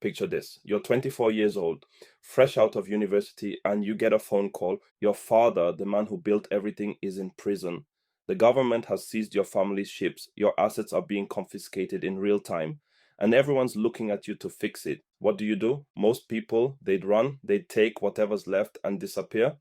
Picture this. You're 24 years old, fresh out of university, and you get a phone call. Your father, the man who built everything, is in prison. The government has seized your family's ships. Your assets are being confiscated in real time, and everyone's looking at you to fix it. What do? Most people, they'd run, they'd take whatever's left and disappear.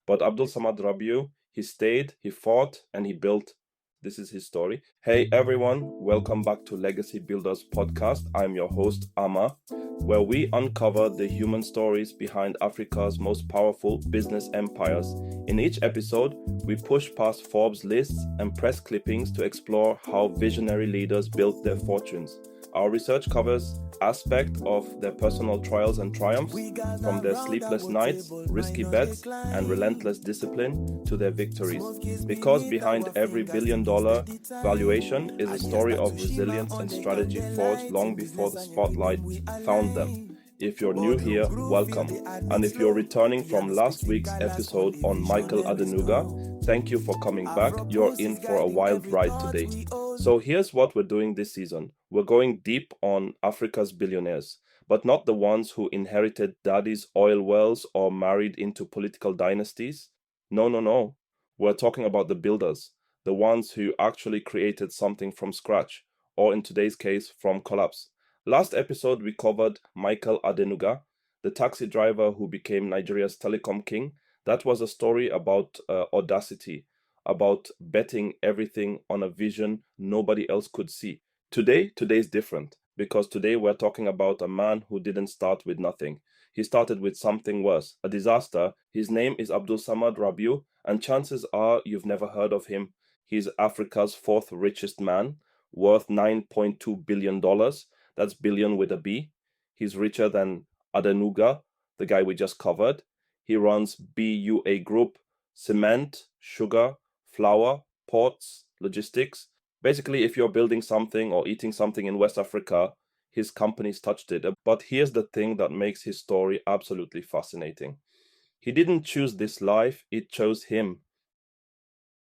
But Abdulsamad Rabiu, he stayed, he fought, and he built. This is his story. Hey everyone, welcome back to Legacy Builders Podcast. I'm your host, Ama, where we uncover the human stories behind Africa's most powerful business empires. In each episode, we push past Forbes lists and press clippings to explore how visionary leaders built their fortunes. Our research covers aspects of their personal trials and triumphs, from their sleepless nights, risky bets, and relentless discipline to their victories. Because behind every billion-dollar valuation is a story of resilience and strategy forged long before the spotlight found them. If you're new here, welcome. And if you're returning from last week's episode on Michael Adenuga, thank you for coming back. You're in for a wild ride today. So here's what we're doing this season. We're going deep on Africa's billionaires, but not the ones who inherited daddy's oil wells or married into political dynasties. No. We're talking about the builders, the ones who actually created something from scratch, or in today's case, from collapse. Last episode, we covered Michael Adenuga, the taxi driver who became Nigeria's telecom king. That was a story about audacity, about betting everything on a vision nobody else could see. Today's different, because today we're talking about a man who didn't start with nothing. He started with something worse, a disaster. His name is Abdulsamad Rabiu, and chances are you've never heard of him. He's Africa's fourth richest man, worth $9.2 billion. That's billion with a B. He's richer than Adenuga, the guy we just covered. He runs BUA Group, cement, sugar, flour, ports, logistics. Basically, if you're building something or eating something in West Africa, his company's touched it. But here's the thing that makes his story absolutely fascinating. He didn't choose this life, it chose him.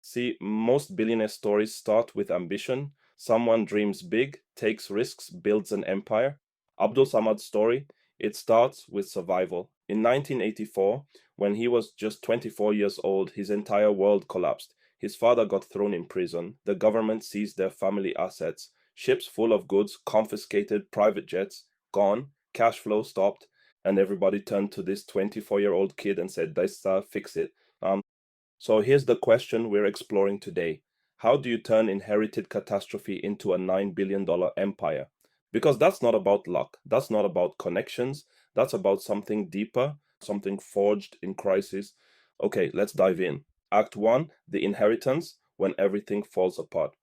See, most billionaire stories start with ambition. Someone dreams big, takes risks, builds an empire. Abdulsamad's story, it starts with survival. In 1984, when he was just 24 years old, his entire world collapsed. His father got thrown in prison. The government seized their family assets. Ships full of goods confiscated, private jets gone, cash flow stopped, and everybody turned to this 24-year-old kid and said, fix it. So here's the question we're exploring today. How do you turn inherited catastrophe into a $9 billion empire? Because that's not about luck. That's not about connections. That's about something deeper, something forged in crisis. Okay, let's dive in. Act 1, the inheritance, when everything falls apart.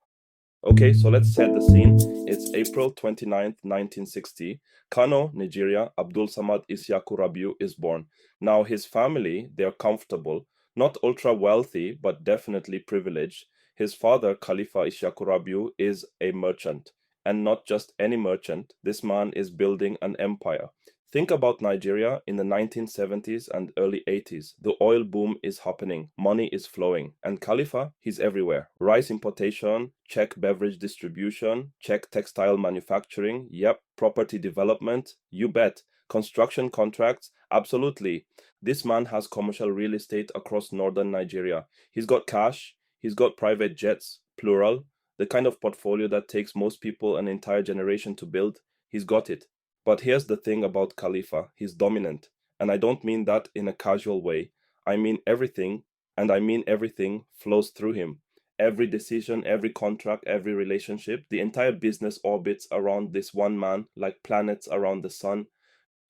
Okay, so let's set the scene. It's April 29th, 1960. Kano, Nigeria, Abdulsamad Isyaku Rabiu is born. Now his family, they're comfortable, not ultra wealthy, but definitely privileged. His father, Khalifa Isyaku Rabiu, is a merchant. And not just any merchant, this man is building an empire. Think about Nigeria in the 1970s and early 80s. The oil boom is happening, money is flowing, and Khalifa, he's everywhere. Rice importation, check beverage distribution, check textile manufacturing, yep, property development, you bet. Construction contracts, absolutely. This man has commercial real estate across northern Nigeria. He's got cash, he's got private jets, plural, the kind of portfolio that takes most people an entire generation to build. He's got it. But here's the thing about Khalifa, he's dominant. And I don't mean that in a casual way. I mean everything, and I mean everything flows through him. Every decision, every contract, every relationship, the entire business orbits around this one man like planets around the sun.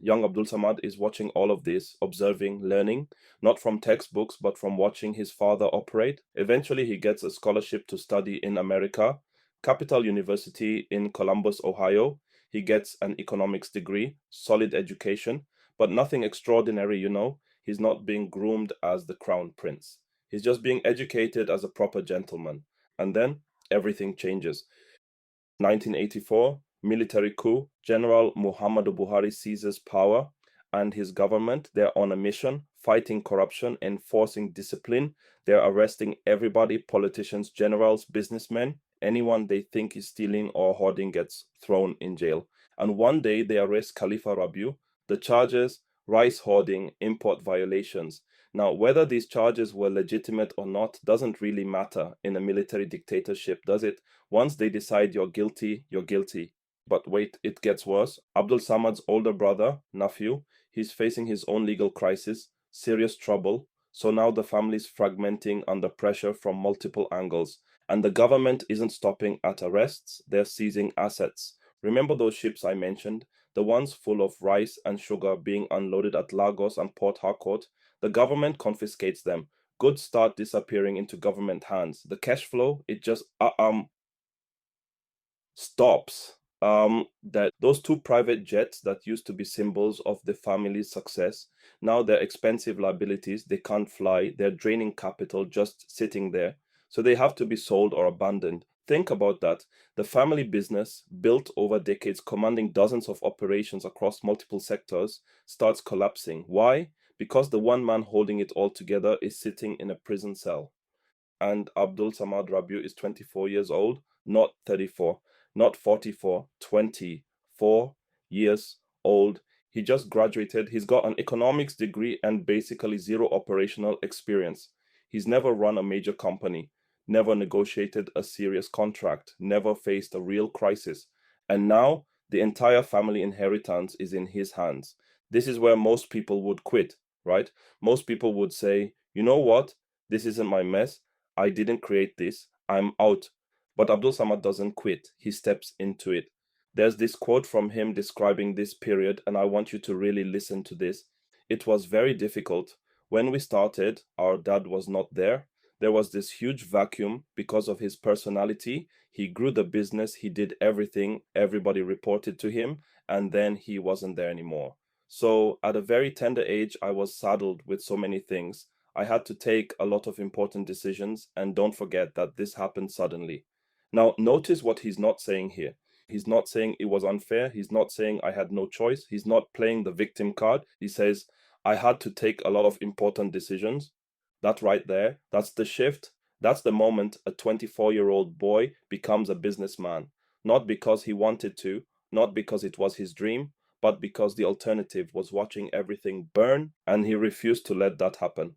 Young Abdulsamad is watching all of this, observing, learning, not from textbooks, but from watching his father operate. Eventually, he gets a scholarship to study in America, Capital University in Columbus, Ohio. He gets an economics degree, solid education, but nothing extraordinary, He's not being groomed as the crown prince. He's just being educated as a proper gentleman. And then everything changes. 1984, military coup. General Muhammadu Buhari seizes power, and his government, they're on a mission, fighting corruption, enforcing discipline. They're arresting everybody, politicians, generals, businessmen. Anyone they think is stealing or hoarding gets thrown in jail. And one day they arrest Khalifa Rabiu. The charges: rice hoarding, import violations. Now, whether these charges were legitimate or not doesn't really matter in a military dictatorship, does it? Once they decide you're guilty, you're guilty. But wait, it gets worse. Abdul Samad's older brother, nephew, he's facing his own legal crisis, serious trouble. So now the family's fragmenting under pressure from multiple angles. And the government isn't stopping at arrests, they're seizing assets. Remember those ships I mentioned? The ones full of rice and sugar being unloaded at Lagos and Port Harcourt? The government confiscates them. Goods start disappearing into government hands. The cash flow, it just stops. That those two private jets that used to be symbols of the family's success, now they're expensive liabilities. They can't fly. They're draining capital just sitting there. So they have to be sold or abandoned. Think about that. The family business, built over decades, commanding dozens of operations across multiple sectors, starts collapsing. Why? Because the one man holding it all together is sitting in a prison cell. And Abdulsamad Rabiu is 24 years old, not 34, not 44, 24 years old. He just graduated. He's got an economics degree and basically zero operational experience. He's never run a major company, never negotiated a serious contract, never faced a real crisis. And now the entire family inheritance is in his hands. This is where most people would quit, right? Most people would say, you know what? This isn't my mess. I didn't create this. I'm out. But Abdul Samad doesn't quit. He steps into it. There's this quote from him describing this period, and I want you to really listen to this. It was very difficult. When we started, our dad was not there. There was this huge vacuum because of his personality. He grew the business, he did everything, everybody reported to him, and then he wasn't there anymore. So, at a very tender age, I was saddled with so many things. I had to take a lot of important decisions, and don't forget that this happened suddenly. Now, notice what he's not saying here. He's not saying it was unfair. He's not saying I had no choice. He's not playing the victim card. He says, I had to take a lot of important decisions. That right there, that's the shift. That's the moment a 24-year-old boy becomes a businessman. Not because he wanted to, not because it was his dream, but because the alternative was watching everything burn, and he refused to let that happen.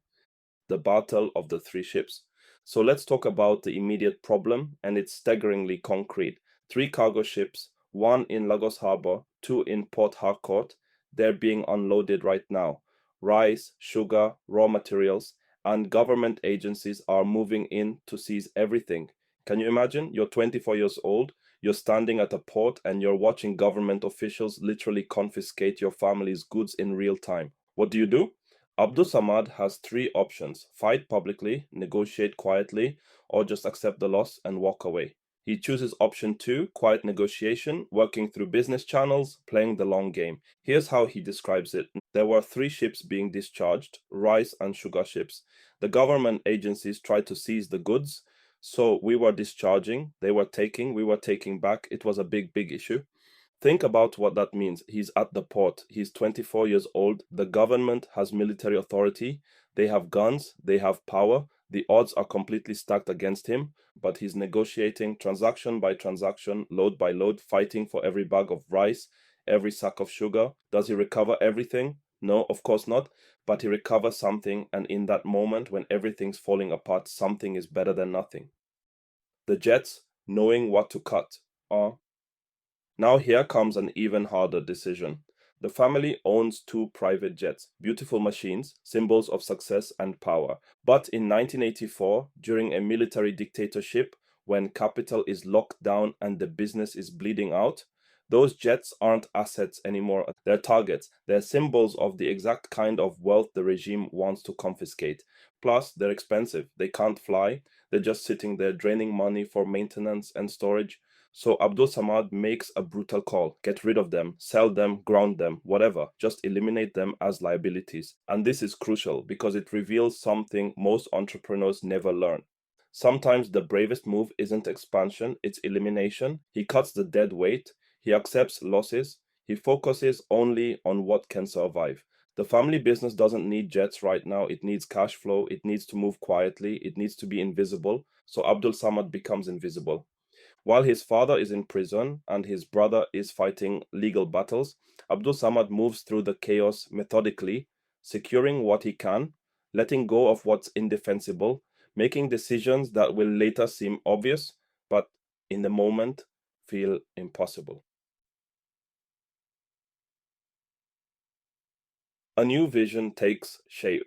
The battle of the three ships. So let's talk about the immediate problem, and it's staggeringly concrete. Three cargo ships, one in Lagos Harbor, two in Port Harcourt, they're being unloaded right now. Rice, sugar, raw materials, and government agencies are moving in to seize everything. Can you imagine? You're 24 years old, you're standing at a port, and you're watching government officials literally confiscate your family's goods in real time. What do? Abdul Samad has three options: fight publicly, negotiate quietly, or just accept the loss and walk away. He chooses option two: quiet negotiation, working through business channels, playing the long game. Here's how he describes it. There were three ships being discharged, rice and sugar ships. The government agencies tried to seize the goods. So we were discharging, they were taking, we were taking back. It was a big issue. Think about what that means. He's at the port. He's 24 years old. The government has military authority. They have guns. They have power. The odds are completely stacked against him, but he's negotiating transaction by transaction, load by load, fighting for every bag of rice, every sack of sugar. Does he recover everything? No, of course not. But he recovers something, and in that moment when everything's falling apart, something is better than nothing. The jets, knowing what to cut. Now here comes an even harder decision. The family owns two private jets, beautiful machines, symbols of success and power. But in 1984, during a military dictatorship, when capital is locked down and the business is bleeding out, those jets aren't assets anymore. They're targets. They're symbols of the exact kind of wealth the regime wants to confiscate. Plus, they're expensive. They can't fly. They're just sitting there draining money for maintenance and storage. So Abdul Samad makes a brutal call: get rid of them, sell them, ground them, whatever, just eliminate them as liabilities. And this is crucial because it reveals something most entrepreneurs never learn. Sometimes the bravest move isn't expansion, it's elimination. He cuts the dead weight, he accepts losses, he focuses only on what can survive. The family business doesn't need jets right now, it needs cash flow, it needs to move quietly, it needs to be invisible. So Abdul Samad becomes invisible. While his father is in prison and his brother is fighting legal battles, Abdul Samad moves through the chaos methodically, securing what he can, letting go of what's indefensible, making decisions that will later seem obvious, but in the moment feel impossible. A new vision takes shape.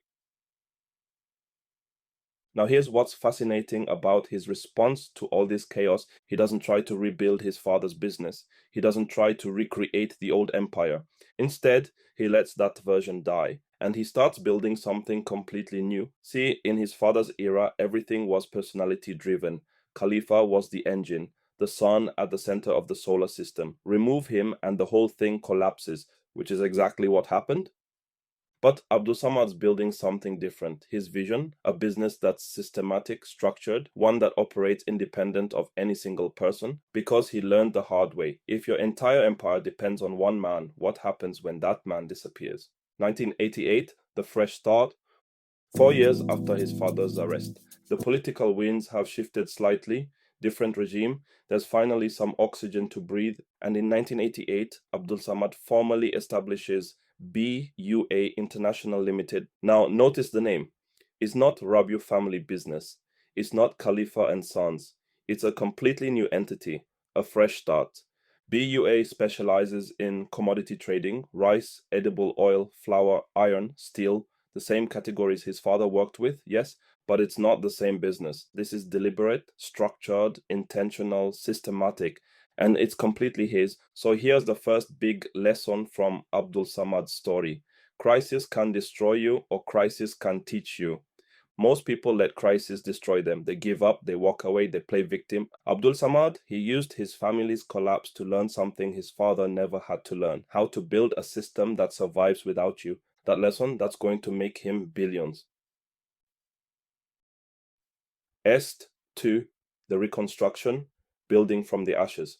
Now, here's what's fascinating about his response to all this chaos. He doesn't try to rebuild his father's business, he doesn't try to recreate the old empire. Instead, he lets that version die and he starts building something completely new. See, in his father's era, everything was personality driven. Khalifa was the engine, the sun at the center of the solar system. Remove him, and the whole thing collapses, which is exactly what happened. But Abdulsamad's building something different. His vision, a business that's systematic, structured, one that operates independent of any single person, because he learned the hard way. If your entire empire depends on one man, what happens when that man disappears? 1988, the fresh start. 4 years after his father's arrest, the political winds have shifted slightly, different regime, there's finally some oxygen to breathe, and in 1988, Abdul Samad formally establishes BUA International Limited. Now, notice the name. It's not Rabiu family business. It's not Khalifa and Sons. It's a completely new entity, a fresh start. BUA specializes in commodity trading, rice, edible oil, flour, iron, steel, the same categories his father worked with, yes, but it's not the same business. This is deliberate, structured, intentional, systematic, and it's completely his. So here's the first big lesson from Abdul Samad's story. Crisis can destroy you, or crisis can teach you. Most people let crisis destroy them. They give up, they walk away, they play victim. Abdul Samad, he used his family's collapse to learn something his father never had to learn: how to build a system that survives without you. That lesson that's going to make him billions. Est to the reconstruction, building from the ashes.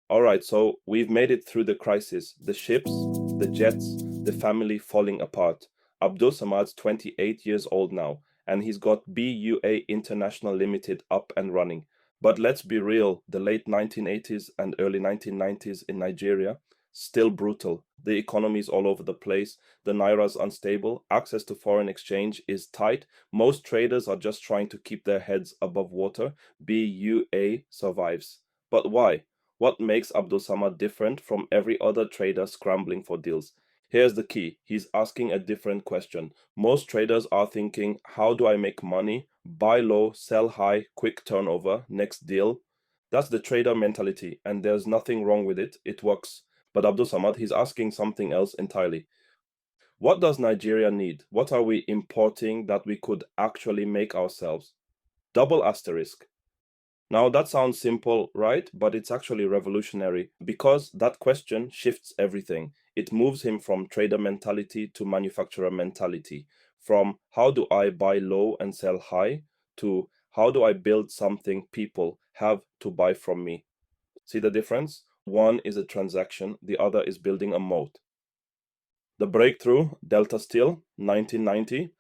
All right, so we've made it through the crisis, the ships, the jets, the family falling apart. Abdul Samad's 28 years old now, and he's got BUA International Limited up and running. But let's be real, the late 1980s and early 1990s in Nigeria, still brutal. The economy is all over the place, the naira's unstable, access to foreign exchange is tight. Most traders are just trying to keep their heads above water. BUA survives. But why? What makes Abdul Samad different from every other trader scrambling for deals? Here's the key. He's asking a different question. Most traders are thinking, how do I make money? Buy low, sell high, quick turnover, next deal. That's the trader mentality, and there's nothing wrong with it. It works. But Abdul Samad, he's asking something else entirely. What does Nigeria need? What are we importing that we could actually make ourselves? Double asterisk. Now that sounds simple, right? But it's actually revolutionary because that question shifts everything. It moves him from trader mentality to manufacturer mentality, from how do I buy low and sell high to how do I build something people have to buy from me. See the difference? One is a transaction, the other is building a moat. The breakthrough, Delta Steel, 1990.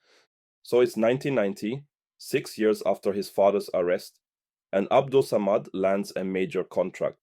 So it's 1990, 6 years after his father's arrest, and Abdul Samad lands a major contract.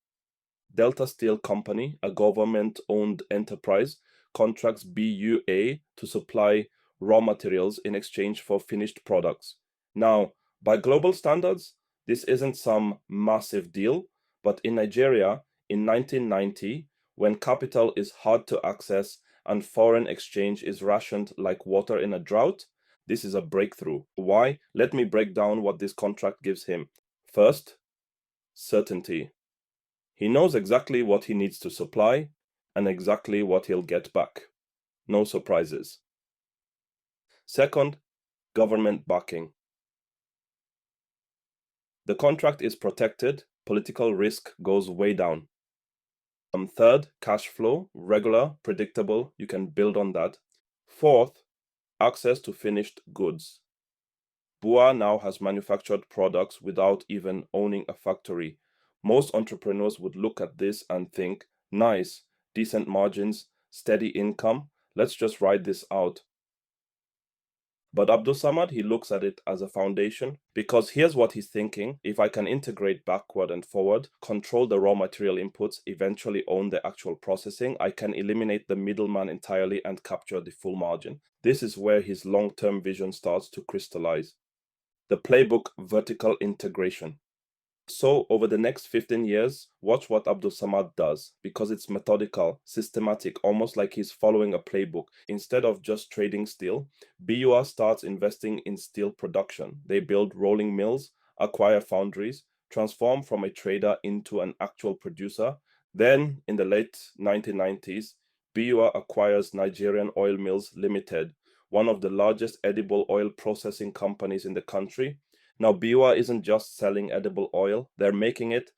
Delta Steel Company, a government-owned enterprise, contracts BUA to supply raw materials in exchange for finished products. Now, by global standards, this isn't some massive deal, but in Nigeria, in 1990, when capital is hard to access and foreign exchange is rationed like water in a drought, this is a breakthrough. Why? Let me break down what this contract gives him. First, certainty. He knows exactly what he needs to supply and exactly what he'll get back. No surprises. Second, government backing. The contract is protected, political risk goes way down. Third, cash flow, regular, predictable, you can build on that. Fourth, access to finished goods. BUA now has manufactured products without even owning a factory. Most entrepreneurs would look at this and think, nice, decent margins, steady income, let's just ride this out. But Abdulsamad, he looks at it as a foundation because here's what he's thinking. If I can integrate backward and forward, control the raw material inputs, eventually own the actual processing, I can eliminate the middleman entirely and capture the full margin. This is where his long-term vision starts to crystallize. The playbook vertical integration. So over the next 15 years, watch what Abdulsamad does because it's methodical, systematic, almost like he's following a playbook. Instead of just trading steel, BUA starts investing in steel production. They build rolling mills, acquire foundries, transform from a trader into an actual producer. Then, in the late 1990s, BUA acquires Nigerian Oil Mills Limited, one of the largest edible oil processing companies in the country. Now, BUA isn't just selling edible oil, they're making it.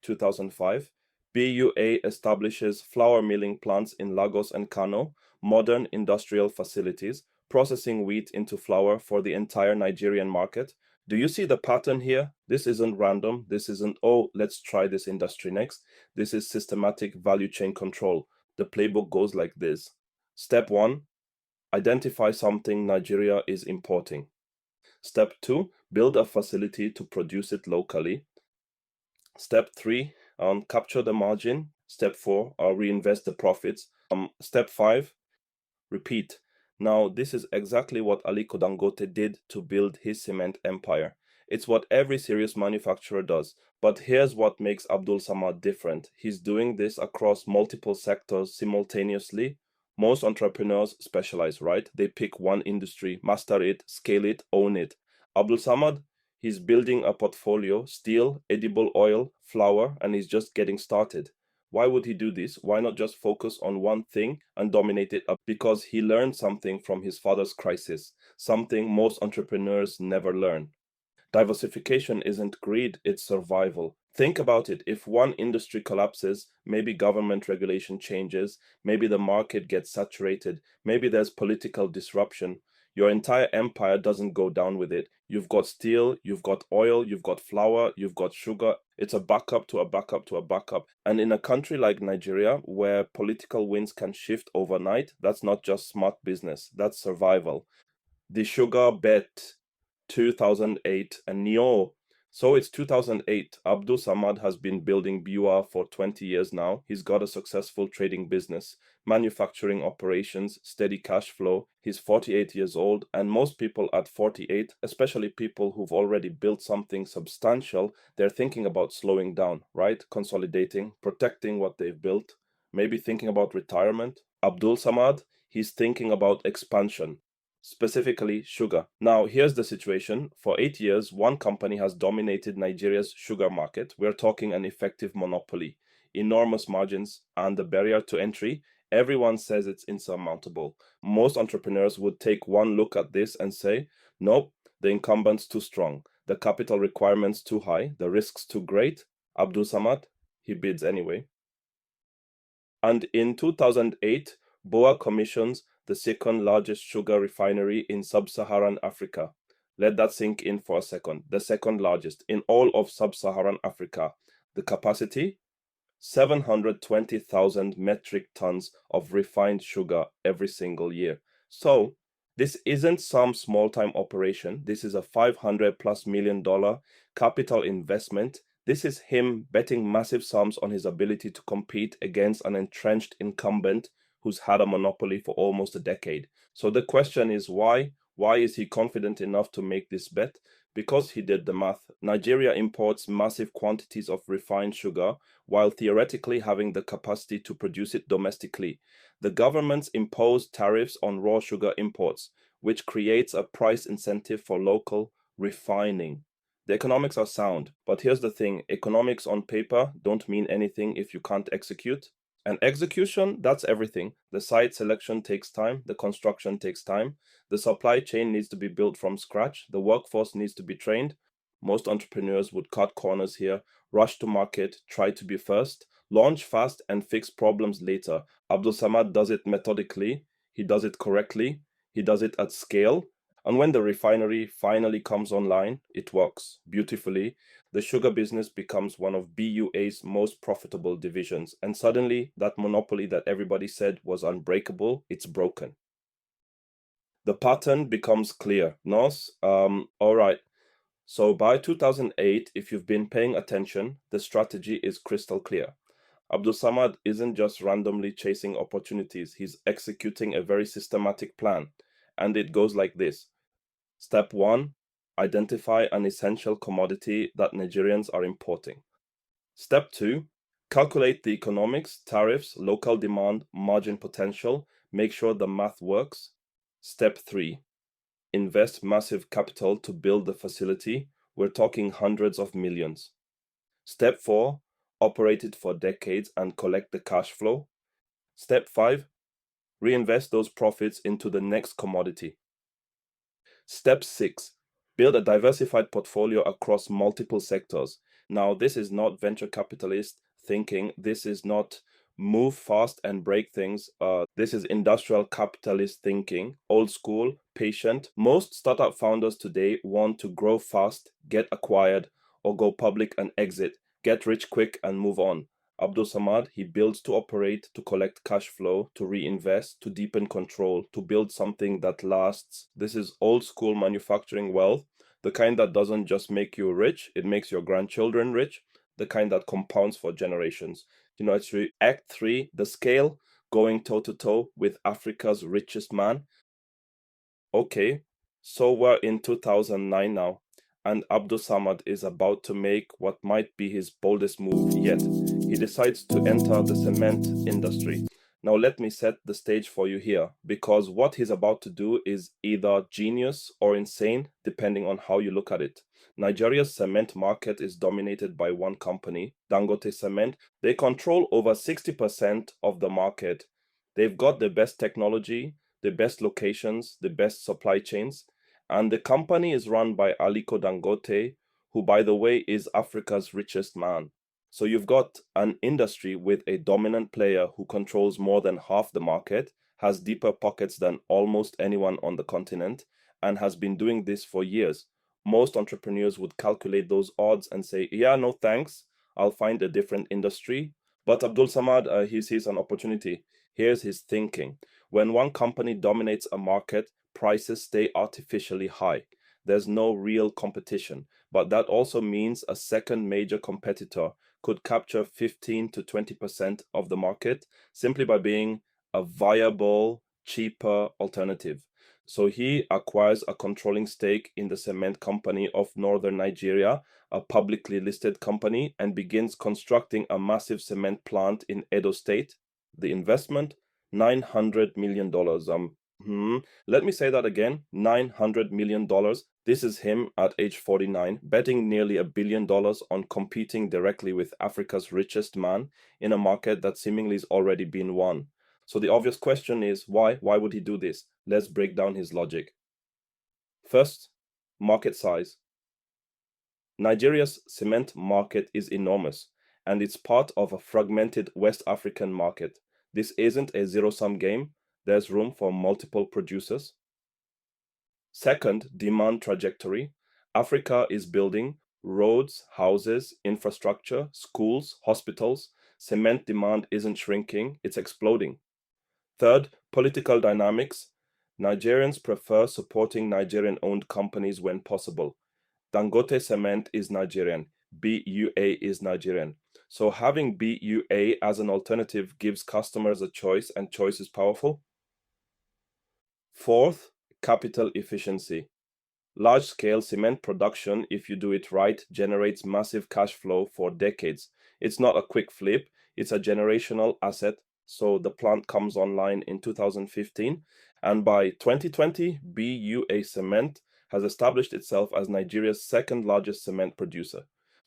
2005, BUA establishes flour milling plants in Lagos and Kano, modern industrial facilities, processing wheat into flour for the entire Nigerian market. Do you see the pattern here? This isn't random. This isn't, oh, let's try this industry next. This is systematic value chain control. The playbook goes like this. Step 1, identify something Nigeria is importing. Step 2, build a facility to produce it locally. Step 3, capture the margin. Step 4, reinvest the profits. Step 5, repeat. Now, this is exactly what Aliko Dangote did to build his cement empire. It's what every serious manufacturer does. But here's what makes Abdulsamad different. He's doing this across multiple sectors simultaneously. Most entrepreneurs specialize, right? They pick one industry, master it, scale it, own it. Abdulsamad, he's building a portfolio, steel, edible oil, flour, and he's just getting started. Why would he do this? Why not just focus on one thing and dominate it up? Because he learned something from his father's crisis, something most entrepreneurs never learn. Diversification isn't greed, it's survival. Think about it. If one industry collapses, maybe government regulation changes, maybe the market gets saturated, maybe there's political disruption. Your entire empire doesn't go down with it. You've got steel, you've got oil, you've got flour, you've got sugar. It's a backup to a backup to a backup. And in a country like Nigeria, where political winds can shift overnight, that's not just smart business, that's survival. The sugar bet 2008 and Neo. So it's 2008. Abdulsamad has been building BUA for 20 years now. He's got a successful trading business, manufacturing operations, steady cash flow. He's 48 years old, and most people at 48, especially people who've already built something substantial, they're thinking about slowing down, right? Consolidating, protecting what they've built, maybe thinking about retirement. Abdulsamad, he's thinking about expansion, specifically sugar. Now, here's the situation. For 8 years, one company has dominated Nigeria's sugar market. We're talking an effective monopoly, enormous margins, and the barrier to entry. Everyone says it's insurmountable. Most entrepreneurs would take one look at this and say, nope, the incumbent's too strong, the capital requirements too high, the risks too great. Abdulsamad, he bids anyway. And in 2008, BUA commissions the second largest sugar refinery in sub-Saharan Africa. Let that sink in for a second. The second largest in all of sub-Saharan Africa. The capacity? 720,000 metric tons of refined sugar every single year. So, this isn't some small-time operation. This is a $500+ million capital investment. This is him betting massive sums on his ability to compete against an entrenched incumbent who's had a monopoly for almost a decade. So the question is why? Why is he confident enough to make this bet? Because he did the math. Nigeria imports massive quantities of refined sugar while theoretically having the capacity to produce it domestically. The governments impose tariffs on raw sugar imports, which creates a price incentive for local refining. The economics are sound, but here's the thing. Economics on paper don't mean anything if you can't execute. And execution, that's everything. The site selection takes time, the construction takes time, the supply chain needs to be built from scratch, the workforce needs to be trained. Most entrepreneurs would cut corners here, rush to market, try to be first, launch fast, and fix problems later. Abdulsamad does it methodically, he does it correctly, he does it at scale. And when the refinery finally comes online, it works beautifully. The sugar business becomes one of BUA's most profitable divisions. And suddenly, that monopoly that everybody said was unbreakable, it's broken. The pattern becomes clear. Nos, all right. So by 2008, if you've been paying attention, the strategy is crystal clear. Abdulsamad isn't just randomly chasing opportunities, he's executing a very systematic plan. And it goes like this. Step 1, identify an essential commodity that Nigerians are importing. Step 2, calculate the economics, tariffs, local demand, margin potential, make sure the math works. Step 3, invest massive capital to build the facility. We're talking hundreds of millions. Step 4, operate it for decades and collect the cash flow. Step 5, reinvest those profits into the next commodity. Step 6, build a diversified portfolio across multiple sectors. Now, this is not venture capitalist thinking. This is not move fast and break things. This is industrial capitalist thinking, old school, patient. Most startup founders today want to grow fast, get acquired, or go public and exit, get rich quick and move on. Abdulsamad, he builds to operate, to collect cash flow, to reinvest, to deepen control, to build something that lasts. This is old school manufacturing wealth, the kind that doesn't just make you rich, it makes your grandchildren rich, the kind that compounds for generations. It's really Act 3, the scale, going toe to toe with Africa's richest man. Okay, so we're in 2009 now, and Abdulsamad is about to make what might be his boldest move yet. He decides to enter the cement industry. Now, let me set the stage for you here, because what he's about to do is either genius or insane, depending on how you look at it. Nigeria's cement market is dominated by one company, Dangote Cement. They control over 60% of the market. They've got the best technology, the best locations, the best supply chains. And the company is run by Aliko Dangote, who, by the way, is Africa's richest man. So you've got an industry with a dominant player who controls more than half the market, has deeper pockets than almost anyone on the continent, and has been doing this for years. Most entrepreneurs would calculate those odds and say, yeah, no thanks, I'll find a different industry. But Abdulsamad, he sees an opportunity. Here's his thinking. When one company dominates a market, prices stay artificially high. There's no real competition, but that also means a second major competitor could capture 15 to 20% of the market simply by being a viable, cheaper alternative. So he acquires a controlling stake in the cement company of Northern Nigeria, a publicly listed company, and begins constructing a massive cement plant in Edo State. The investment, $900 million. Let me say that again, $900 million. This is him at age 49, betting nearly $1 billion on competing directly with Africa's richest man in a market that seemingly has already been won. So the obvious question is, why? Why would he do this? Let's break down his logic. First, market size. Nigeria's cement market is enormous, and it's part of a fragmented West African market. This isn't a zero-sum game. There's room for multiple producers. Second, demand trajectory. Africa is building roads, houses, infrastructure, schools, hospitals. Cement demand isn't shrinking, it's exploding. Third, political dynamics. Nigerians prefer supporting Nigerian-owned companies when possible. Dangote Cement is Nigerian. BUA is Nigerian. So having BUA as an alternative gives customers a choice, and choice is powerful. Fourth, capital efficiency. Large-scale cement production, if you do it right, generates massive cash flow for decades. It's not a quick flip, it's a generational asset. So the plant comes online in 2015, and by 2020, BUA Cement has established itself as Nigeria's second largest cement producer.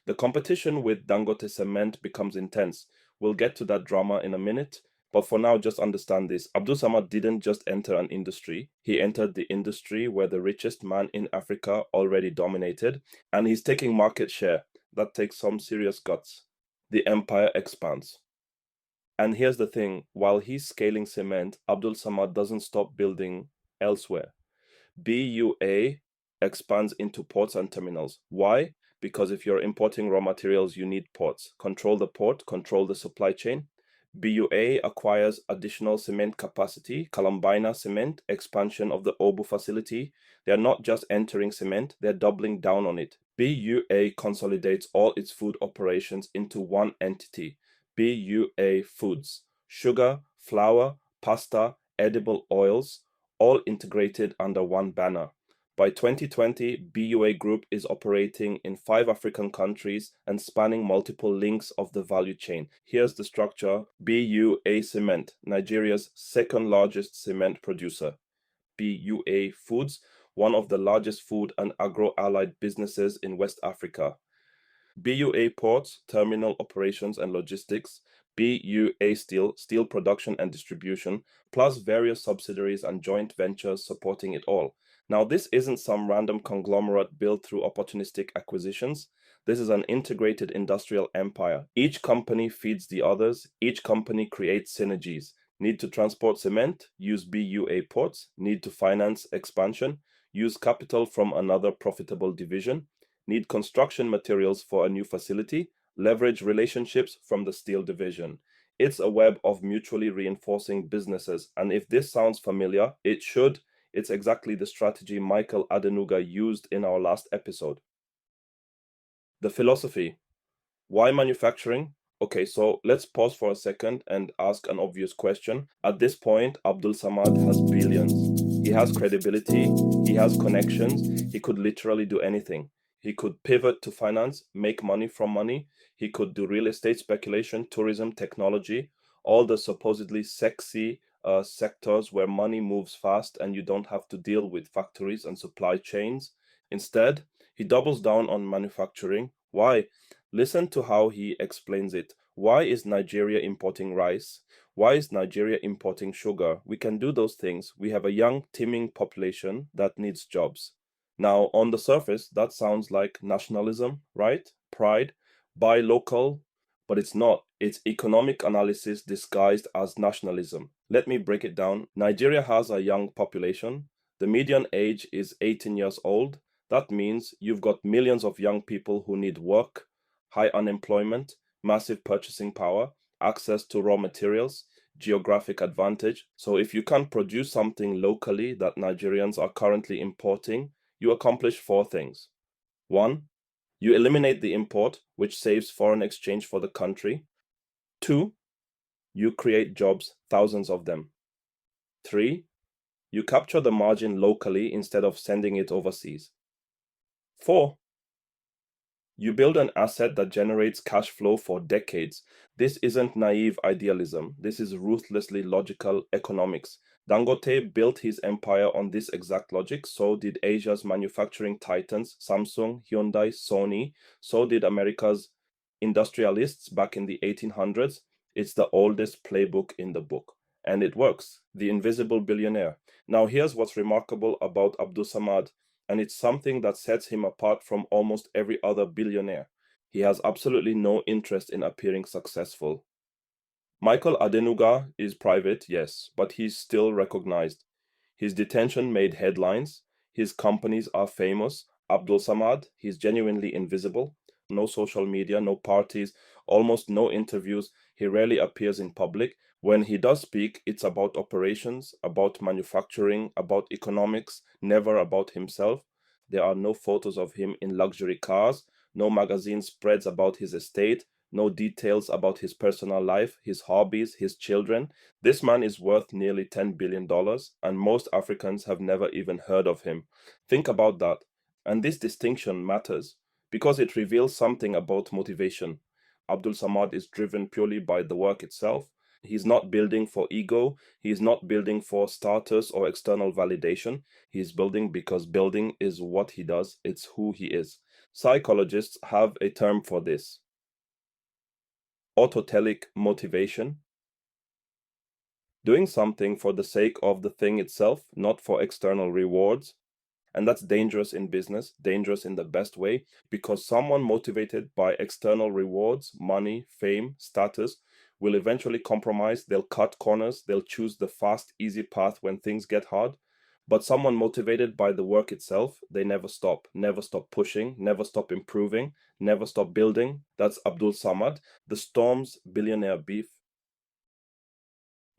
The competition with Dangote Cement becomes intense. We'll get to that drama in a minute. But for now, just understand this. Abdulsamad didn't just enter an industry. He entered the industry where the richest man in Africa already dominated, and he's taking market share. That takes some serious guts. The empire expands. And here's the thing, while he's scaling cement, Abdulsamad doesn't stop building elsewhere. BUA expands into ports and terminals. Why? Because if you're importing raw materials, you need ports. Control the port, control the supply chain. BUA acquires additional cement capacity, Columbina Cement, expansion of the Obu facility. They are not just entering cement, they're doubling down on it. BUA consolidates all its food operations into one entity, BUA Foods. Sugar, flour, pasta, edible oils, all integrated under one banner. By 2020, BUA Group is operating in 5 African countries and spanning multiple links of the value chain. Here's the structure. BUA Cement, Nigeria's second largest cement producer. BUA Foods, one of the largest food and agro-allied businesses in West Africa. BUA Ports, Terminal Operations and Logistics. BUA Steel, Steel Production and Distribution, plus various subsidiaries and joint ventures supporting it all. Now, this isn't some random conglomerate built through opportunistic acquisitions. This is an integrated industrial empire. Each company feeds the others. Each company creates synergies. Need to transport cement? Use BUA Ports. Need to finance expansion? Use capital from another profitable division. Need construction materials for a new facility? Leverage relationships from the steel division. It's a web of mutually reinforcing businesses. And if this sounds familiar, it should. It's exactly the strategy Michael Adenuga used in our last episode. The philosophy. Why manufacturing? Okay, so let's pause for a second and ask an obvious question. At this point, Abdulsamad has billions. He has credibility, he has connections, he could literally do anything. He could pivot to finance, make money from money. He could do real estate speculation, tourism, technology, all the supposedly sexy sectors where money moves fast and you don't have to deal with factories and supply chains. Instead, he doubles down on manufacturing. Why? Listen to how he explains it. Why is Nigeria importing rice? Why is Nigeria importing sugar? We can do those things. We have a young, teeming population that needs jobs. Now, on the surface, that sounds like nationalism, right? Pride, buy local, but it's not. It's economic analysis disguised as nationalism. Let me break it down. Nigeria has a young population. The median age is 18 years old. That means you've got millions of young people who need work, high unemployment, massive purchasing power, access to raw materials, geographic advantage. So if you can produce something locally that Nigerians are currently importing, you accomplish 4 things. 1, you eliminate the import, which saves foreign exchange for the country. 2, you create jobs, thousands of them. 3, you capture the margin locally instead of sending it overseas. 4, you build an asset that generates cash flow for decades. This isn't naive idealism. This is ruthlessly logical economics. Dangote built his empire on this exact logic. So did Asia's manufacturing titans, Samsung, Hyundai, Sony. So did America's industrialists back in the 1800s. It's the oldest playbook in the book. And it works. The Invisible Billionaire. Now, here's what's remarkable about Abdulsamad, and it's something that sets him apart from almost every other billionaire. He has absolutely no interest in appearing successful. Michael Adenuga is private, yes, but he's still recognized. His detention made headlines. His companies are famous. Abdulsamad, he's genuinely invisible. No social media, no parties, almost no interviews. He rarely appears in public. When he does speak, it's about operations, about manufacturing, about economics, never about himself. There are no photos of him in luxury cars, no magazine spreads about his estate, no details about his personal life, his hobbies, his children. This man is worth nearly $10 billion, and most Africans have never even heard of him. Think about that. And this distinction matters because it reveals something about motivation. Abdulsamad is driven purely by the work itself. He's not building for ego. He's not building for status or external validation. He's building because building is what he does. It's who he is. Psychologists have a term for this: autotelic motivation. Doing something for the sake of the thing itself, not for external rewards. And that's dangerous in business, dangerous in the best way, because someone motivated by external rewards, money, fame, status, will eventually compromise. They'll cut corners. They'll choose the fast, easy path when things get hard. But someone motivated by the work itself, they never stop pushing, never stop improving, never stop building. That's Abdulsamad, the Storm's billionaire beef.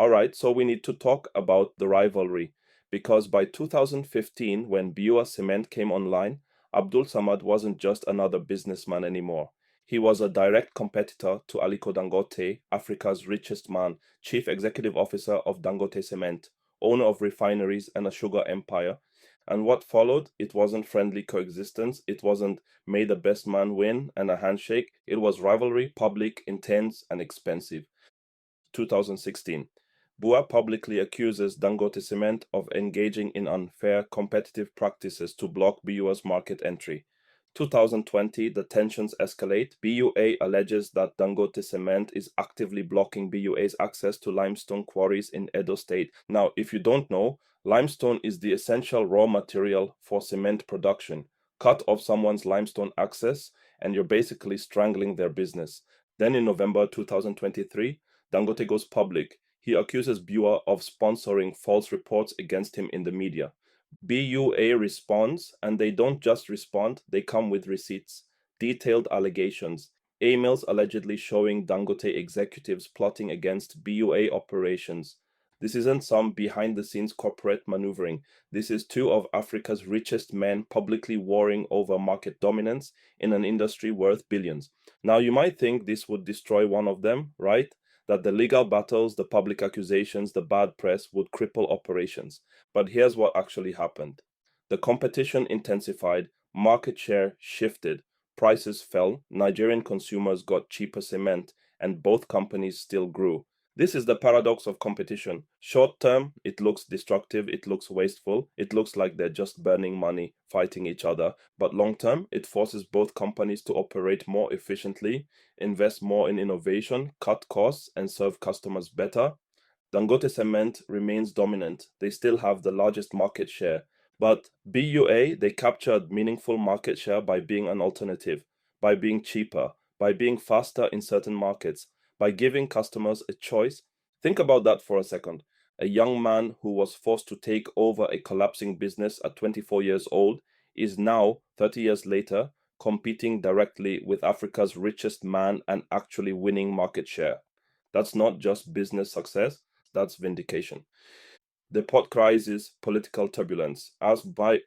All right, so we need to talk about the rivalry because by 2015, when BUA Cement came online, Abdulsamad wasn't just another businessman anymore. He was a direct competitor to Aliko Dangote, Africa's richest man, chief executive officer of Dangote Cement, owner of refineries and a sugar empire. And what followed? It wasn't friendly coexistence. It wasn't may the best man win and a handshake. It was rivalry, public, intense, and expensive. 2016. BUA publicly accuses Dangote Cement of engaging in unfair competitive practices to block BUA's market entry. 2020, the tensions escalate. BUA alleges that Dangote Cement is actively blocking BUA's access to limestone quarries in Edo State. Now, if you don't know, limestone is the essential raw material for cement production. Cut off someone's limestone access, and you're basically strangling their business. Then in November 2023, Dangote goes public. He accuses BUA of sponsoring false reports against him in the media. BUA responds, and they don't just respond, they come with receipts, detailed allegations, emails allegedly showing Dangote executives plotting against BUA operations. This isn't some behind the scenes corporate maneuvering. This is two of Africa's richest men publicly warring over market dominance in an industry worth billions. Now, you might think this would destroy one of them, right? That the legal battles, the public accusations, the bad press would cripple operations. But here's what actually happened. The competition intensified, market share shifted, prices fell, Nigerian consumers got cheaper cement, and both companies still grew. This is the paradox of competition. Short term, it looks destructive, it looks wasteful, it looks like they're just burning money, fighting each other. But long term, it forces both companies to operate more efficiently, invest more in innovation, cut costs, and serve customers better. Dangote Cement remains dominant. They still have the largest market share. But BUA, they captured meaningful market share by being an alternative, by being cheaper, by being faster in certain markets, by giving customers a choice. Think about that for a second. A young man who was forced to take over a collapsing business at 24 years old is now, 30 years later, competing directly with Africa's richest man and actually winning market share. That's not just business success, that's vindication. The pot crisis, political turbulence. As by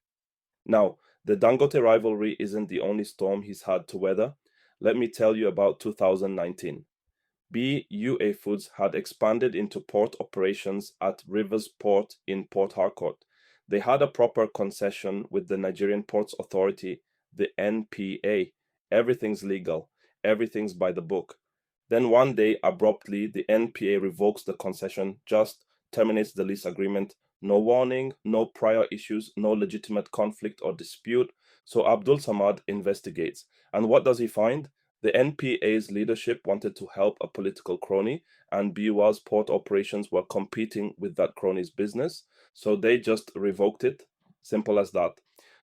now, the Dangote rivalry isn't the only storm he's had to weather. Let me tell you about 2019. BUA Foods had expanded into port operations at Rivers Port in Port Harcourt. They had a proper concession with the Nigerian Ports Authority, the NPA. Everything's legal, everything's by the book. Then one day, abruptly, the NPA revokes the concession, just terminates the lease agreement. No warning, no prior issues, no legitimate conflict or dispute. So Abdul Samad investigates. And what does he find? The NPA's leadership wanted to help a political crony, and BUA's port operations were competing with that crony's business. So they just revoked it. Simple as that.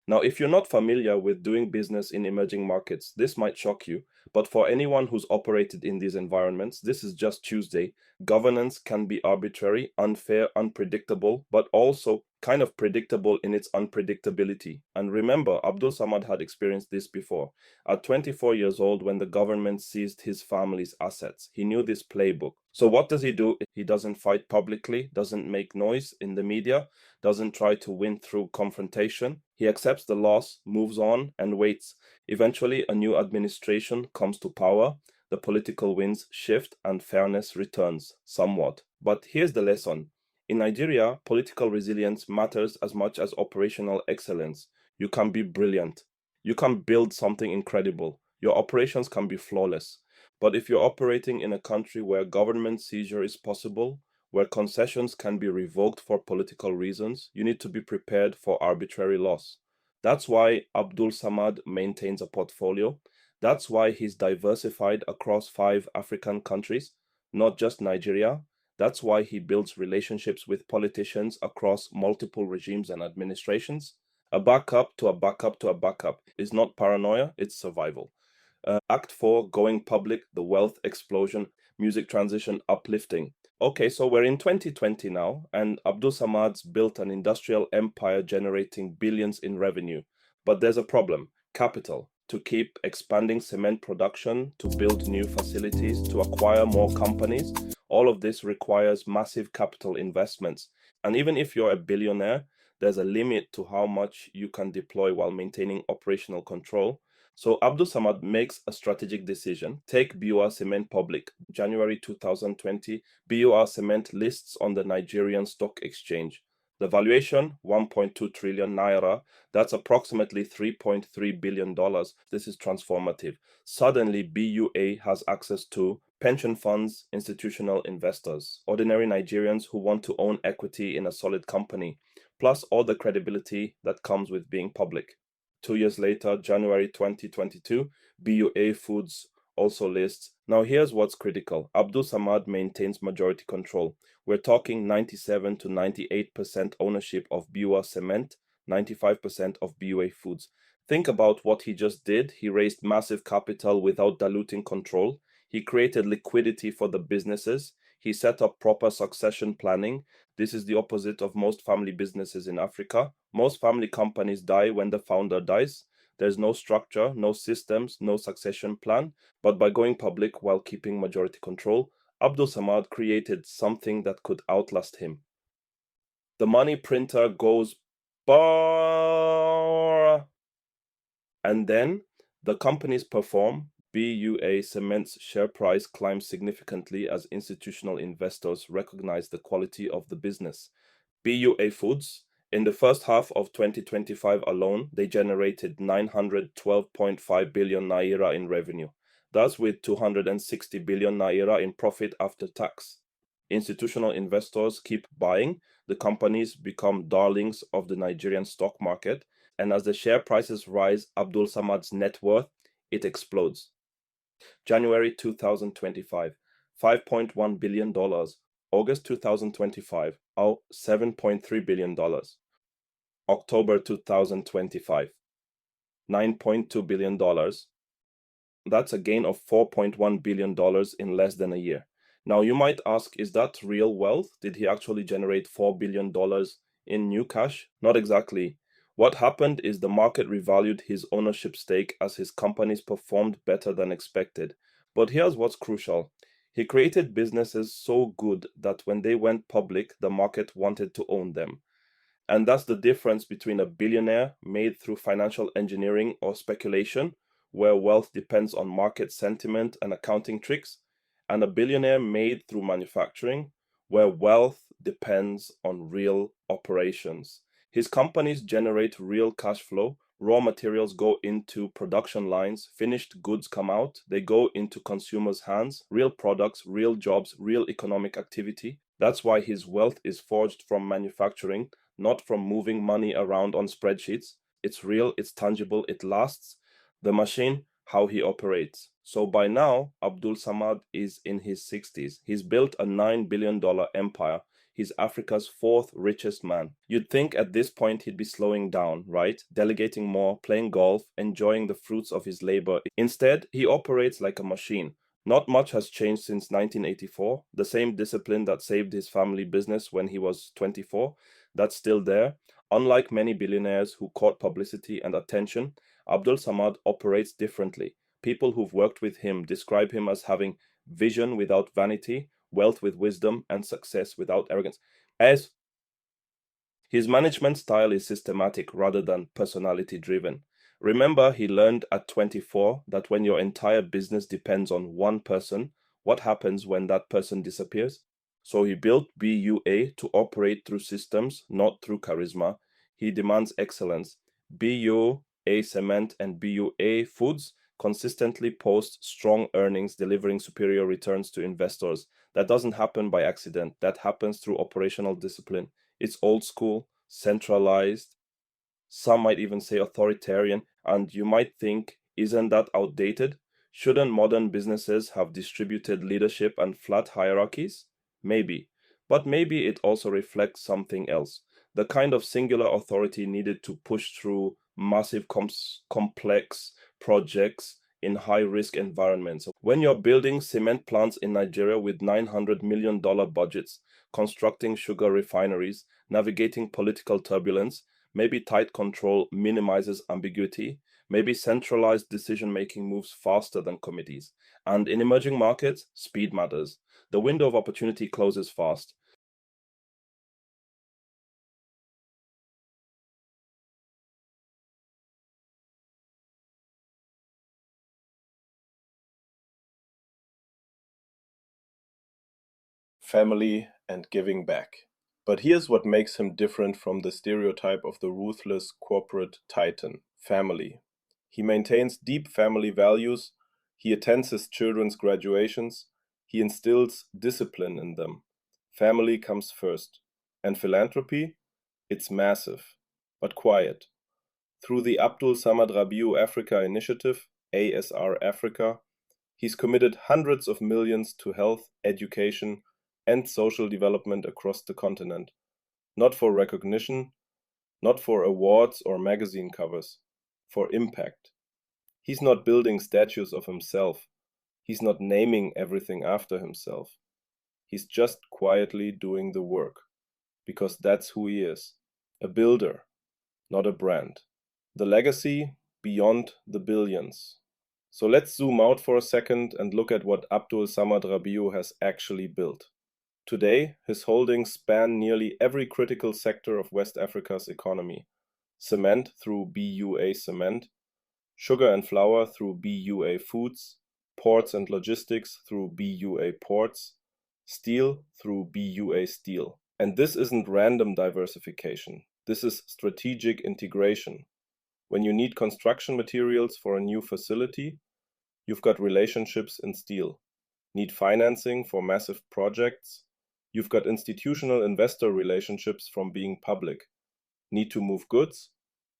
Now, if you're not familiar with doing business in emerging markets, this might shock you. But for anyone who's operated in these environments, this is just Tuesday. Governance can be arbitrary, unfair, unpredictable, but also kind of predictable in its unpredictability. And remember, Abdul Samad had experienced this before. At 24 years old, when the government seized his family's assets, he knew this playbook. So what does he do? He doesn't fight publicly, doesn't make noise in the media, doesn't try to win through confrontation. He accepts the loss, moves on, and waits. Eventually, a new administration comes to power, the political winds shift, and fairness returns somewhat. But here's the lesson. In Nigeria, political resilience matters as much as operational excellence. You can be brilliant. You can build something incredible. Your operations can be flawless. But if you're operating in a country where government seizure is possible, where concessions can be revoked for political reasons, you need to be prepared for arbitrary loss. That's why Abdul Samad maintains a portfolio. That's why he's diversified across 5 African countries, not just Nigeria. That's why he builds relationships with politicians across multiple regimes and administrations. A backup to a backup to a backup is not paranoia, it's survival. Act 4, going public, the wealth explosion, music transition, uplifting. Okay, so we're in 2020 now, and Abdul Samad's built an industrial empire generating billions in revenue. But there's a problem, capital, to keep expanding cement production, to build new facilities, to acquire more companies. All of this requires massive capital investments. And even if you're a billionaire, there's a limit to how much you can deploy while maintaining operational control. So Abdulsamad makes a strategic decision. Take BUA Cement public. January 2020, BUA Cement lists on the Nigerian stock exchange. The valuation, 1.2 trillion naira. That's approximately $3.3 billion. This is transformative. Suddenly, BUA has access to pension funds, institutional investors, ordinary Nigerians who want to own equity in a solid company, plus all the credibility that comes with being public. 2 years later, January 2022, BUA Foods also lists. Now, here's what's critical. Abdulsamad maintains majority control. We're talking 97 to 98% ownership of BUA Cement, 95% of BUA Foods. Think about what he just did. He raised massive capital without diluting control. He created liquidity for the businesses. He set up proper succession planning. This is the opposite of most family businesses in Africa. Most family companies die when the founder dies. There's no structure, no systems, no succession plan. But by going public while keeping majority control, Abdulsamad created something that could outlast him. The money printer goes bar, and then the companies perform. BUA Cement's share price climbs significantly as institutional investors recognize the quality of the business. BUA Foods, in the first half of 2025 alone, they generated 912.5 billion naira in revenue. That's with 260 billion naira in profit after tax. Institutional investors keep buying. The companies become darlings of the Nigerian stock market. And as the share prices rise, Abdulsamad's net worth, it explodes. January 2025, $5.1 billion. August 2025, $7.3 billion. October 2025, $9.2 billion. That's a gain of $4.1 billion in less than a year. Now, you might ask, is that real wealth? Did he actually generate $4 billion in new cash? Not exactly. What happened is the market revalued his ownership stake as his companies performed better than expected. But here's what's crucial. He created businesses so good that when they went public, the market wanted to own them. And that's the difference between a billionaire made through financial engineering or speculation, where wealth depends on market sentiment and accounting tricks, and a billionaire made through manufacturing, where wealth depends on real operations. His companies generate real cash flow. Raw materials go into production lines, finished goods come out, they go into consumers' hands, real products, real jobs, real economic activity. That's why his wealth is forged from manufacturing, not from moving money around on spreadsheets. It's real, it's tangible, it lasts. The machine, how he operates. So by now, Abdulsamad is in his 60s. He's built a $9 billion empire. He's Africa's fourth richest man. You'd think at this point he'd be slowing down, right? Delegating more, playing golf, enjoying the fruits of his labor. Instead, he operates like a machine. Not much has changed since 1984. The same discipline that saved his family business when he was 24, that's still there. Unlike many billionaires who caught publicity and attention, Abdulsamad operates differently. People who've worked with him describe him as having vision without vanity, wealth with wisdom, and success without arrogance. As his management style is systematic rather than personality driven. Remember, he learned at 24 that when your entire business depends on one person, what happens when that person disappears? So he built BUA to operate through systems, not through charisma. He demands excellence. BUA Cement and BUA Foods consistently post strong earnings, delivering superior returns to investors. That doesn't happen by accident. That happens through operational discipline. It's old school, centralized, some might even say authoritarian, and you might think, isn't that outdated? Shouldn't modern businesses have distributed leadership and flat hierarchies? Maybe. But maybe it also reflects something else. The kind of singular authority needed to push through massive complex projects in high-risk environments. When you're building cement plants in Nigeria with $900 million budgets, constructing sugar refineries, navigating political turbulence, maybe tight control minimizes ambiguity. Maybe centralized decision-making moves faster than committees. And in emerging markets, speed matters. The window of opportunity closes fast. Family, and giving back. But here's what makes him different from the stereotype of the ruthless corporate titan: family. He maintains deep family values, he attends his children's graduations, he instills discipline in them. Family comes first. And philanthropy? It's massive, but quiet. Through the Abdulsamad Rabiu Africa Initiative, ASR Africa, he's committed hundreds of millions to health, education, and social development across the continent. Not for recognition, not for awards or magazine covers, for impact. He's not building statues of himself. He's not naming everything after himself. He's just quietly doing the work, because that's who he is: a builder, not a brand. The legacy beyond the billions. So let's zoom out for a second and look at what Abdulsamad Rabiu has actually built. Today, his holdings span nearly every critical sector of West Africa's economy: cement through BUA Cement, sugar and flour through BUA Foods, ports and logistics through BUA Ports, steel through BUA Steel. And this isn't random diversification. This is strategic integration. When you need construction materials for a new facility, you've got relationships in steel. Need financing for massive projects, you've got institutional investor relationships from being public. Need to move goods,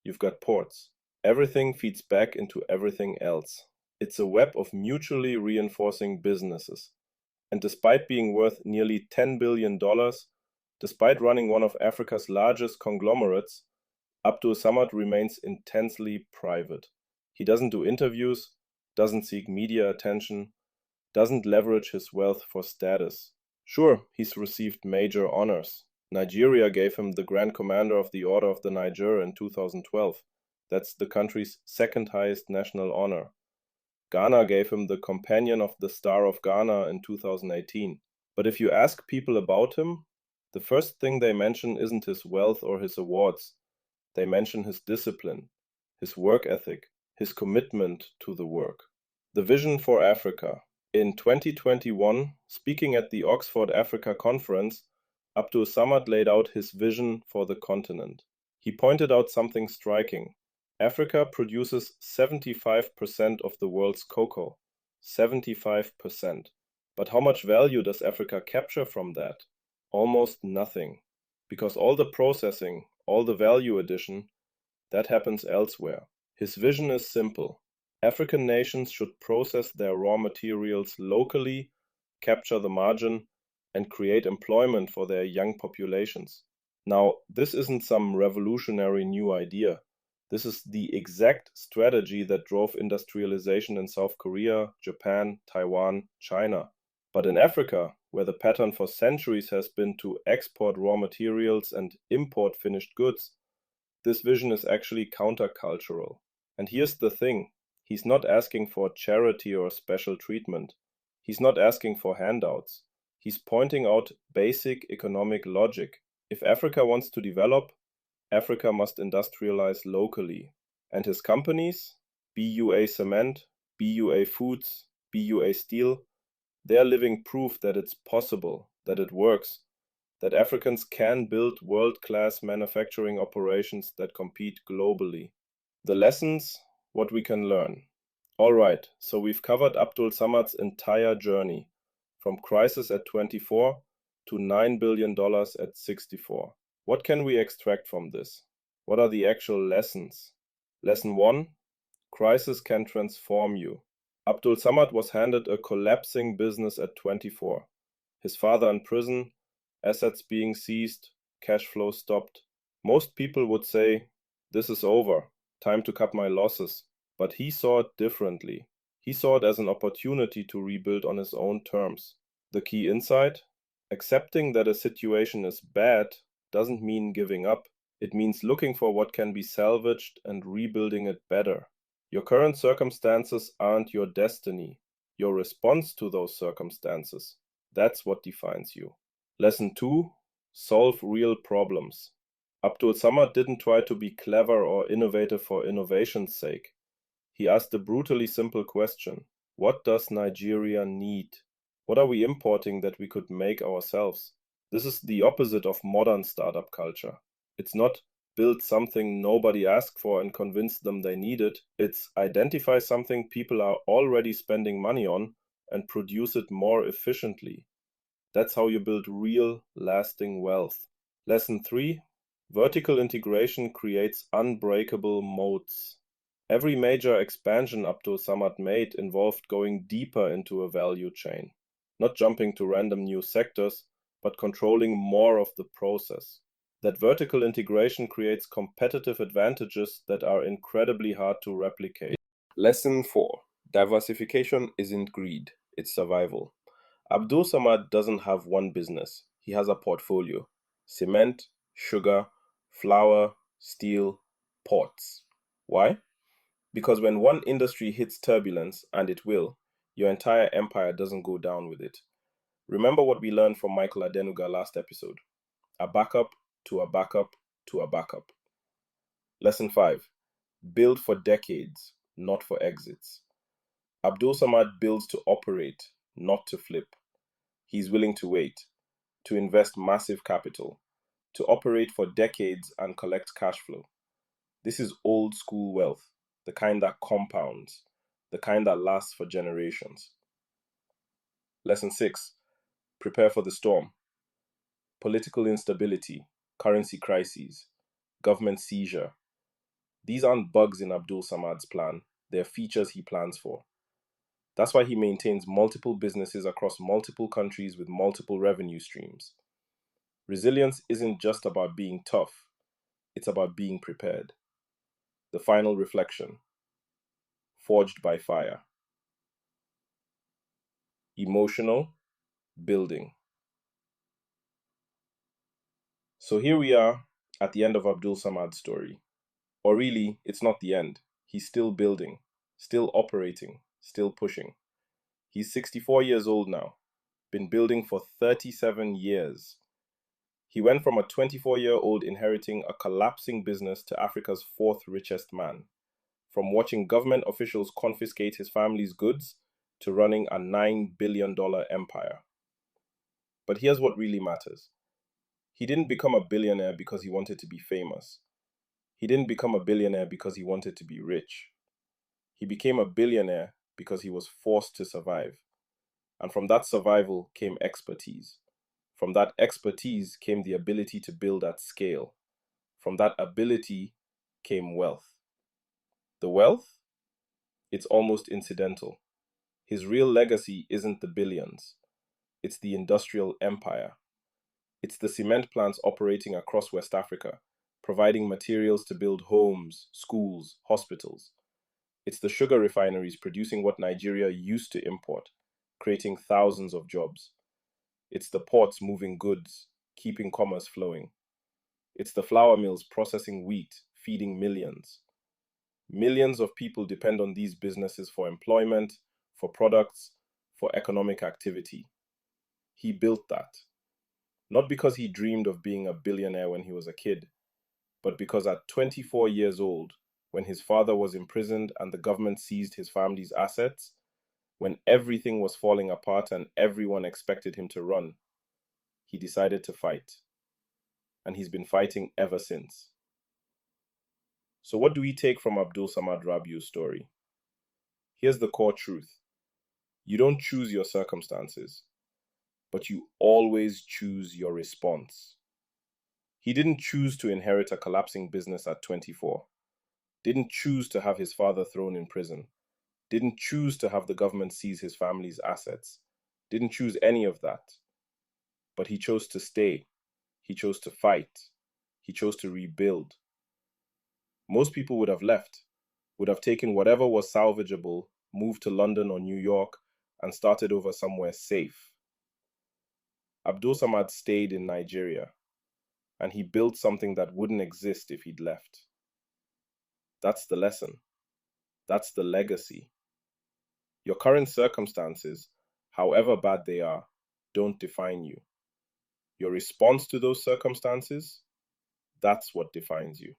you've got ports. Everything feeds back into everything else. It's a web of mutually reinforcing businesses. And despite being worth nearly $10 billion, despite running one of Africa's largest conglomerates, Abdulsamad remains intensely private. He doesn't do interviews, doesn't seek media attention, doesn't leverage his wealth for status. Sure, he's received major honors. Nigeria gave him the Grand Commander of the Order of the Niger in 2012. That's the country's second highest national honor. Ghana gave him the Companion of the Star of Ghana in 2018. But if you ask people about him, the first thing they mention isn't his wealth or his awards. They mention his discipline, his work ethic, his commitment to the work. The vision for Africa. In 2021, speaking at the Oxford Africa Conference, Abdulsamad laid out his vision for the continent. He pointed out something striking. Africa produces 75% of the world's cocoa. 75%. But how much value does Africa capture from that? Almost nothing. Because all the processing, all the value addition, that happens elsewhere. His vision is simple. African nations should process their raw materials locally, capture the margin, and create employment for their young populations. Now, this isn't some revolutionary new idea. This is the exact strategy that drove industrialization in South Korea, Japan, Taiwan, China. But in Africa, where the pattern for centuries has been to export raw materials and import finished goods, this vision is actually countercultural. And here's the thing. He's not asking for charity or special treatment. He's not asking for handouts. He's pointing out basic economic logic. If Africa wants to develop, Africa must industrialize locally. And his companies, BUA Cement, BUA Foods, BUA Steel, they're living proof that it's possible, that it works, that Africans can build world-class manufacturing operations that compete globally. The lessons, what we can learn. All right, so we've covered Abdulsamad's entire journey, from crisis at 24 to $9 billion at 64. What can we extract from this? What are the actual lessons? Lesson 1, crisis can transform you. Abdulsamad was handed a collapsing business at 24. His father in prison, assets being seized, cash flow stopped. Most people would say, this is over, time to cut my losses. But he saw it differently. He saw it as an opportunity to rebuild on his own terms. The key insight? Accepting that a situation is bad doesn't mean giving up. It means looking for what can be salvaged and rebuilding it better. Your current circumstances aren't your destiny. Your response to those circumstances, that's what defines you. Lesson 2. Solve real problems. Abdulsamad didn't try to be clever or innovative for innovation's sake. He asked a brutally simple question. What does Nigeria need? What are we importing that we could make ourselves? This is the opposite of modern startup culture. It's not build something nobody asked for and convince them they need it. It's identify something people are already spending money on and produce it more efficiently. That's how you build real, lasting wealth. Lesson 3. Vertical integration creates unbreakable moats. Every major expansion Abdulsamad made involved going deeper into a value chain, not jumping to random new sectors, but controlling more of the process. That vertical integration creates competitive advantages that are incredibly hard to replicate. Lesson 4. Diversification isn't greed, it's survival. Abdulsamad doesn't have one business, he has a portfolio. Cement, sugar, flour, steel, ports. Why? Because when one industry hits turbulence, and it will, your entire empire doesn't go down with it. Remember what we learned from Michael Adenuga last episode. A backup to a backup to a backup. Lesson 5. Build for decades, not for exits. Abdulsamad builds to operate, not to flip. He's willing to wait, to invest massive capital, to operate for decades and collect cash flow. This is old school wealth, the kind that compounds, the kind that lasts for generations. Lesson 6. Prepare for the storm. Political instability, currency crises, government seizure. These aren't bugs in Abdulsamad's plan, they're features he plans for. That's why he maintains multiple businesses across multiple countries with multiple revenue streams. Resilience isn't just about being tough, it's about being prepared. The final reflection. Forged by fire. Emotional building. So here we are at the end of Abdulsamad's story. Or really, it's not the end. He's still building, still operating, still pushing. He's 64 years old now, been building for 37 years. He went from a 24-year-old inheriting a collapsing business to Africa's fourth richest man. From watching government officials confiscate his family's goods to running a $9 billion empire. But here's what really matters. He didn't become a billionaire because he wanted to be famous. He didn't become a billionaire because he wanted to be rich. He became a billionaire because he was forced to survive. And from that survival came expertise. From that expertise came the ability to build at scale. From that ability came wealth. The wealth? It's almost incidental. His real legacy isn't the billions. It's the industrial empire. It's the cement plants operating across West Africa, providing materials to build homes, schools, hospitals. It's the sugar refineries producing what Nigeria used to import, creating thousands of jobs. It's the ports moving goods, keeping commerce flowing. It's the flour mills processing wheat, feeding millions. Millions of people depend on these businesses for employment, for products, for economic activity. He built that. Not because he dreamed of being a billionaire when he was a kid, but because at 24 years old, when his father was imprisoned and the government seized his family's assets, when everything was falling apart and everyone expected him to run, he decided to fight. And he's been fighting ever since. So what do we take from Abdulsamad Rabiu's story? Here's the core truth. You don't choose your circumstances, but you always choose your response. He didn't choose to inherit a collapsing business at 24, didn't choose to have his father thrown in prison, didn't choose to have the government seize his family's assets, didn't choose any of that. But he chose to stay, he chose to fight, he chose to rebuild. Most people would have left, would have taken whatever was salvageable, moved to London or New York, and started over somewhere safe. Abdulsamad stayed in Nigeria, and he built something that wouldn't exist if he'd left. That's the lesson. That's the legacy. Your current circumstances, however bad they are, don't define you. Your response to those circumstances, that's what defines you.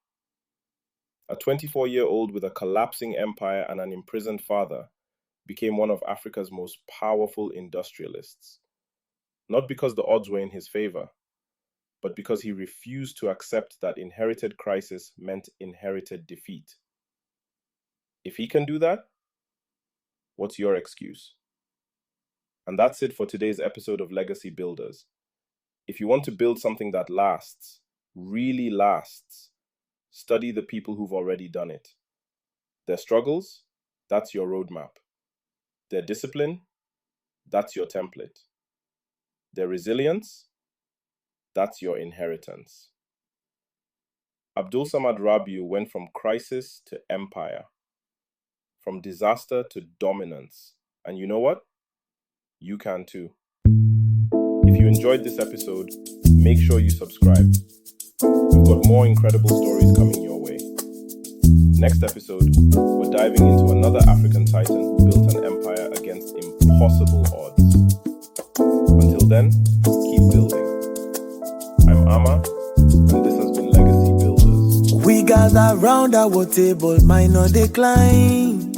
A 24-year-old with a collapsing empire and an imprisoned father became one of Africa's most powerful industrialists. Not because the odds were in his favor, but because he refused to accept that inherited crisis meant inherited defeat. If he can do that, what's your excuse? And that's it for today's episode of Legacy Builders. If you want to build something that lasts, really lasts, study the people who've already done it. Their struggles, that's your roadmap. Their discipline, that's your template. Their resilience, that's your inheritance. Abdulsamad Rabiu went from crisis to empire, from disaster to dominance. And you know what? You can too. If you enjoyed this episode, make sure you subscribe. We've got more incredible stories coming your way. Next episode, we're diving into another African titan who built an empire against impossible odds. Until then, keep building. I'm Ama, and this has been Legacy Builders. We gather round our table, minor decline.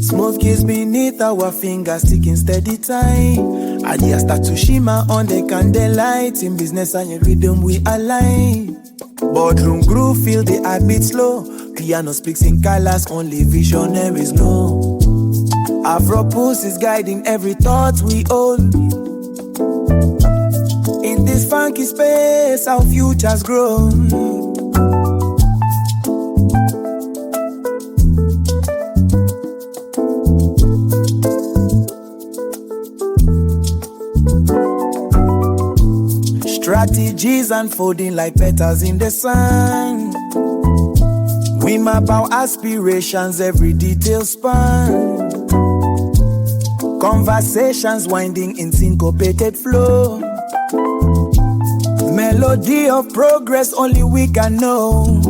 Smooth kiss beneath our fingers, ticking steady time. Ideas start to shimmer on the candlelight. In business and in rhythm we align. Boardroom groove, feel the heartbeat slow. Piano speaks in colors, only visionaries know. Afro pulse is guiding every thought we own. In this funky space, our futures grow. Strategies unfolding like petals in the sun. We map our aspirations, every detail span. Conversations winding in syncopated flow. Melody of progress only we can know.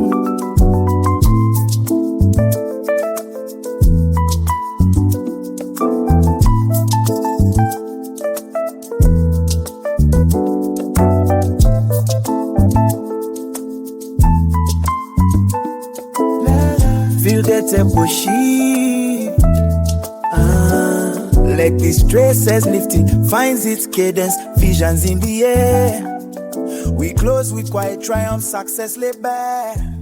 Feel the tempo shift. Like this traces lifting, finds its cadence, visions in the air. We close with quiet triumph, success lay bare.